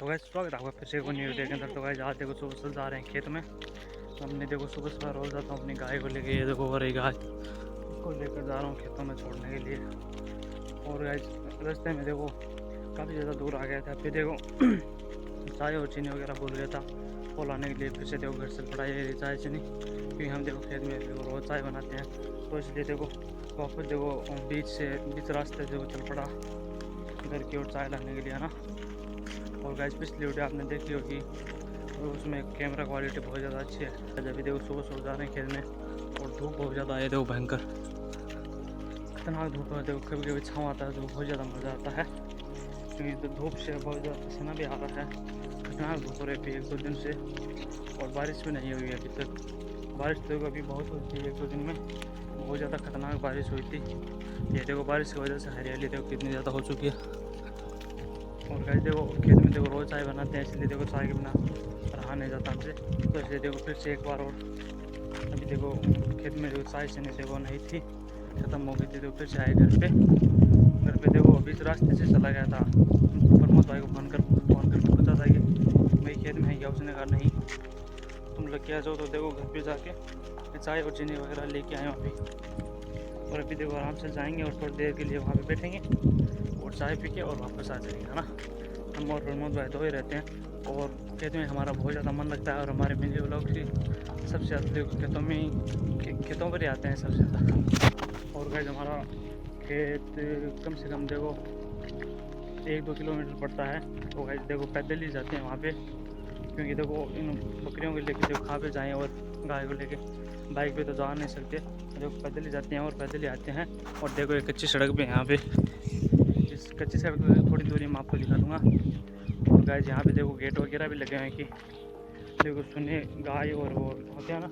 तो गाइस स्वागत है आपका फिर से एक न्यू वीडियो के अंदर। तो गाइस आज देखो सुबह सुबह जा रहे हैं खेत में। हमने देखो सुबह सुबह रोज जाता हूँ अपनी गाय को लेके, ये देखो और एक गाय उसको लेकर जा रहा हूँ खेतों में छोड़ने के लिए। और गाइस रास्ते में देखो काफ़ी ज़्यादा दूर आ गया था, फिर देखो चाय और चीनी वगैरह भूल गया था वो लाने के लिए। फिर से देखो घर से पड़ा ये चाय चीनी, क्योंकि हम देखो खेत में देखो रोज़ चाय बनाते हैं, तो इसलिए देखो वापस देखो बीच रास्ते देखो चल पड़ा घर की ओर चाय लाने के लिए, है ना। और गाइस पिछली वीडियो आपने देखी होगी, तो उसमें कैमरा क्वालिटी बहुत ज़्यादा अच्छी है। जब भी देखो सुबह सुबह जा रहे हैं खेत में और धूप बहुत ज़्यादा है, देखो भयंकर खतरनाक धूप है। देखो कभी कभी छाँव आता है तो बहुत ज़्यादा मज़ा आता है, क्योंकि तो धूप से बहुत ज़्यादा पसीना भी आ रहा है। खतरनाक धूप हो रही है 1-2 दिन से, और बारिश भी नहीं हुई है अभी तक। बारिश तो अभी बहुत हुई थी 1-2 दिन में, बहुत ज़्यादा खतरनाक बारिश हुई थी। ये देखो बारिश की वजह से हरियाली देखो कितनी ज़्यादा हो चुकी है। और गाइस देखो खेत में देखो रोज़ चाय बनाते हैं, इसलिए देखो चाय के बिना रहा नहीं जाता हमसे, तो इसलिए देखो फिर से एक बार और अभी देखो खेत में जो चाय चीनी देखो नहीं थी, ख़त्म हो गई थी, तो फिर से आए घर पे देखो बीच रास्ते से चला गया था। प्रमोद भाई को फ़ोन कर पूछा था कि भाई खेत में है क्या, उसने कहा नहीं तुम लग के आ जाओ। तो देखो घर पे जाके चाय और चीनी वगैरह लेके आए अभी, और अभी देखो आराम से जाएंगे और थोड़ी देर के लिए वहाँ पे बैठेंगे और चाय पी के और वापस आ जाएंगे, है ना। हम और प्रमोद भाई तो ही रहते हैं, और खेत में हमारा बहुत ज़्यादा मन लगता है, और हमारे मिनी व्लॉग की सबसे ज़्यादा देखो खेतों पर ही आते हैं सबसे ज़्यादा। और गाइस हमारा खेत कम से कम देखो 1-2 किलोमीटर पड़ता है, तो गाइस देखो पैदल ही जाते हैं वहाँ पे, क्योंकि देखो इन बकरियों को लेके देखो कहाँ पे जाएँ, और गाय को लेके बाइक पे तो जा नहीं सकते, देखो पैदल ही जाते हैं और पैदल ही आते हैं। और देखो एक कच्ची सड़क भी है यहाँ पे, इस कच्ची सड़क पे थोड़ी दूरी मैं आपको दिखा दूँगा। और गाइस यहाँ पे देखो गेट वगैरह भी लगे हुए हैं कि देखो सुने गाय और वो होते हैं ना,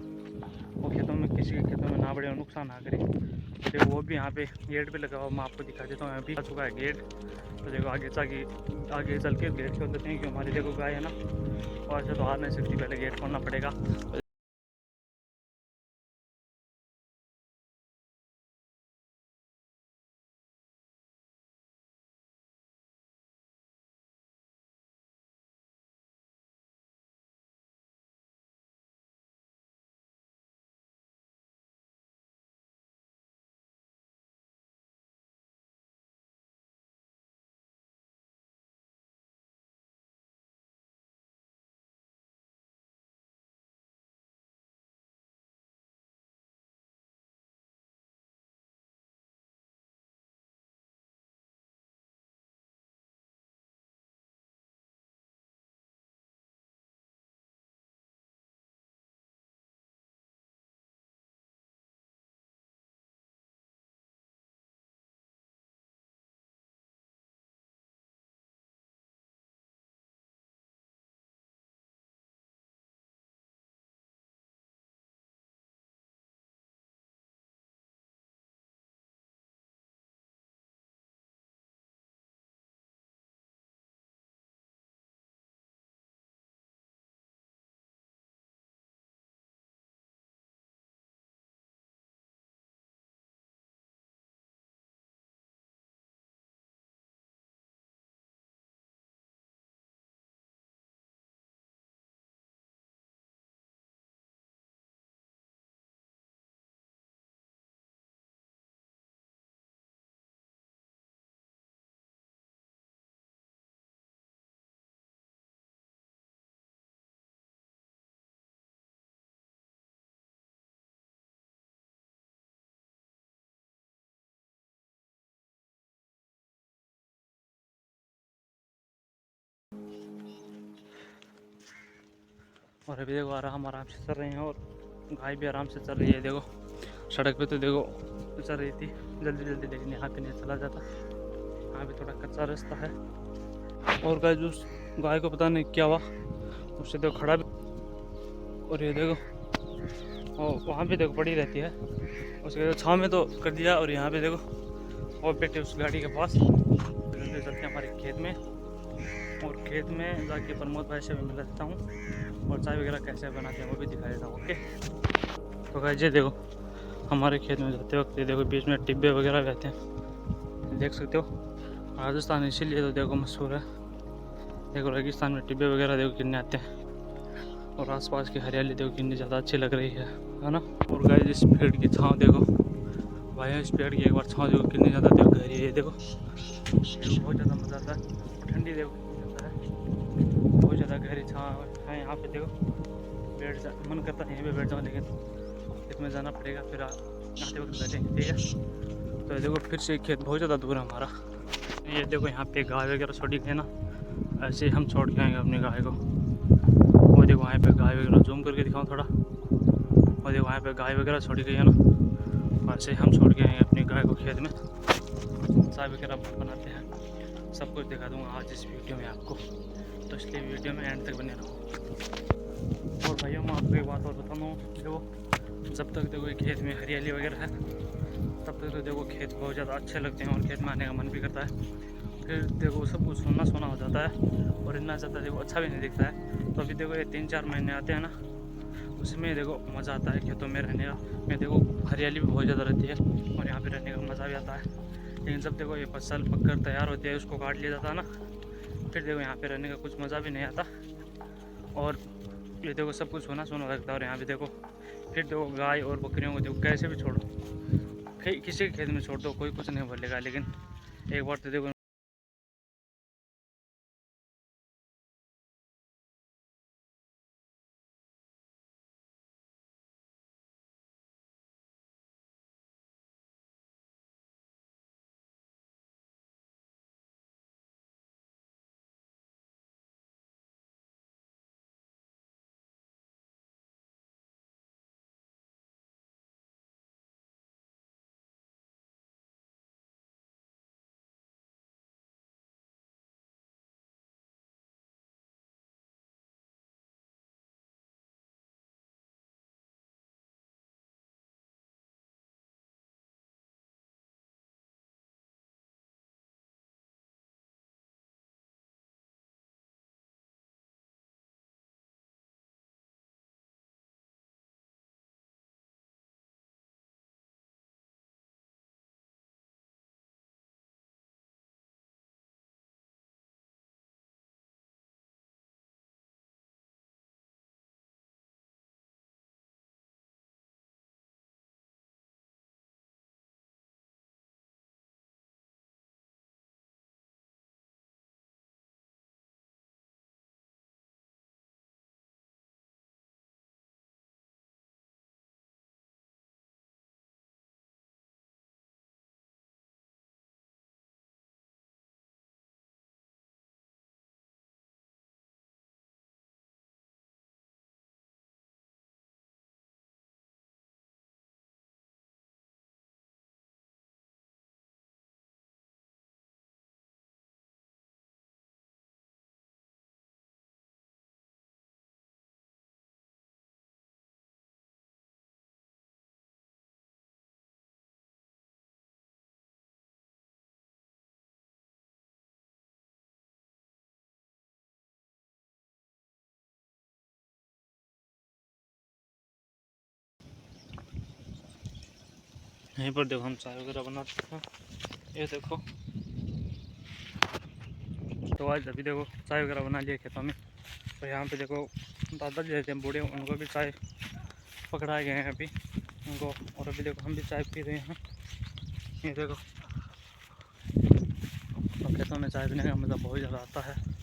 वो खेतों में किसी के खेतों में ना बड़े और नुकसान ना करे, देखो वो भी यहाँ पे गेट पे लगा हुआ। मैं आपको दिखा देता हूँ, अभी आ चुका है गेट। तो देखो आगे चल के गेट खोल देते हैं, कि हमारी देखो गाय है ना, और ऐसे तो आ नहीं सकती, पहले गेट खोलना पड़ेगा। और अभी देखो हम आराम से चल रहे हैं, और गाय भी आराम से चल रही है। देखो सड़क पे तो देखो चल रही थी जल्दी जल्दी, लेकिन यहाँ पे नहीं चला जाता, यहाँ पे थोड़ा कच्चा रास्ता है। और गाय उस गाय को पता नहीं क्या हुआ, उससे देखो खड़ा भी, और ये देखो और वहाँ पे देखो पड़ी रहती है, उसके छाँव में तो कर दिया, और यहाँ पे देखो और बैठे उस गाड़ी के पास। जल्दी चलते हैं हमारे खेत में, और खेत में जाके प्रमोद भाई से भी मिला देता हूँ, और चाय वगैरह कैसे बनाते हैं वो भी दिखा देता हूँ। ओके तो गाइस ये देखो हमारे खेत में जाते वक्त ये देखो बीच में टिब्बे वगैरह रहते हैं, देख सकते हो। राजस्थान इसीलिए तो देखो मशहूर है, देखो रेगिस्तान में टिब्बे वगैरह देखो कितने आते हैं, और आसपास की हरियाली देखो कितनी ज़्यादा अच्छी लग रही है ना। और गाइस इस पेड़ की छाँव देखो भाई, इस पेड़ की एक बार छाँव देखो कितनी ज़्यादा देखो गहरी है। देखो बहुत ज़्यादा मज़ा आता है, और ठंडी देखो कितनी ज़्यादा है, बहुत ज़्यादा गहरी छाँव है यहाँ पे। देखो मन करता है यहीं पे बैठ जाऊँ, लेकिन खेत में जाना पड़ेगा, फिर आते वक्त बैठेंगे, ठीक है। तो देखो फिर से खेत बहुत ज़्यादा दूर है हमारा। ये देखो यहाँ पे गाय वगैरह छोड़ी गई ना, ऐसे ही हम छोड़ के आएंगे अपनी गाय को। वो देखो वहाँ पे गाय वगैरह, जूम करके दिखाऊँ थोड़ा, और देखो वहाँ पे गाय वगैरह छोड़ी गई है ना, ऐसे ही हम छोड़ के आएंगे अपनी गाय को खेत में। चाय वगैरह बनाते हैं, सब कुछ दिखा दूँगा आज इस वीडियो में आपको, तो इसलिए वीडियो में एंड तक बने रहो। और भाइयों मैं आपको एक बात और बताता हूँ, देखो जब तक देखो खेत में हरियाली वगैरह है तब तक तो देखो खेत बहुत ज़्यादा अच्छे लगते हैं, और खेत में आने का मन भी करता है। फिर देखो सब कुछ सोना सोना हो जाता है, और इतना ज़्यादा देखो अच्छा भी नहीं दिखता है। तो अभी देखो ये 3-4 महीने आते हैं ना, उसमें देखो मज़ा आता है खेतों में रहने का। में देखो हरियाली भी बहुत ज़्यादा रहती है, और यहाँ पे रहने का मज़ा भी आता है। लेकिन जब देखो ये फसल पककर तैयार होती है, उसको काट लिया जाता है ना, फिर देखो यहाँ पे रहने का कुछ मज़ा भी नहीं आता, और ये देखो सब कुछ सोना सोना लगता है। और यहाँ पे देखो फिर देखो गाय और बकरियों को देखो कैसे भी छोड़ो, किसी के खेत में छोड़ दो कोई कुछ नहीं बोलेगा, लेकिन एक बार तो देखो यहीं पर देखो हम चाय वगैरह बनाते हैं, ये देखो। तो आज अभी देखो चाय वगैरह बना लिया खेतों में, और यहाँ पे देखो दादाजी रहते हैं बूढ़े, उनको भी चाय पकड़ाए गए हैं अभी उनको, और अभी देखो हम भी चाय पी रहे हैं, ये देखो। और खेतों में चाय पीने का मज़ा बहुत ज़्यादा आता है।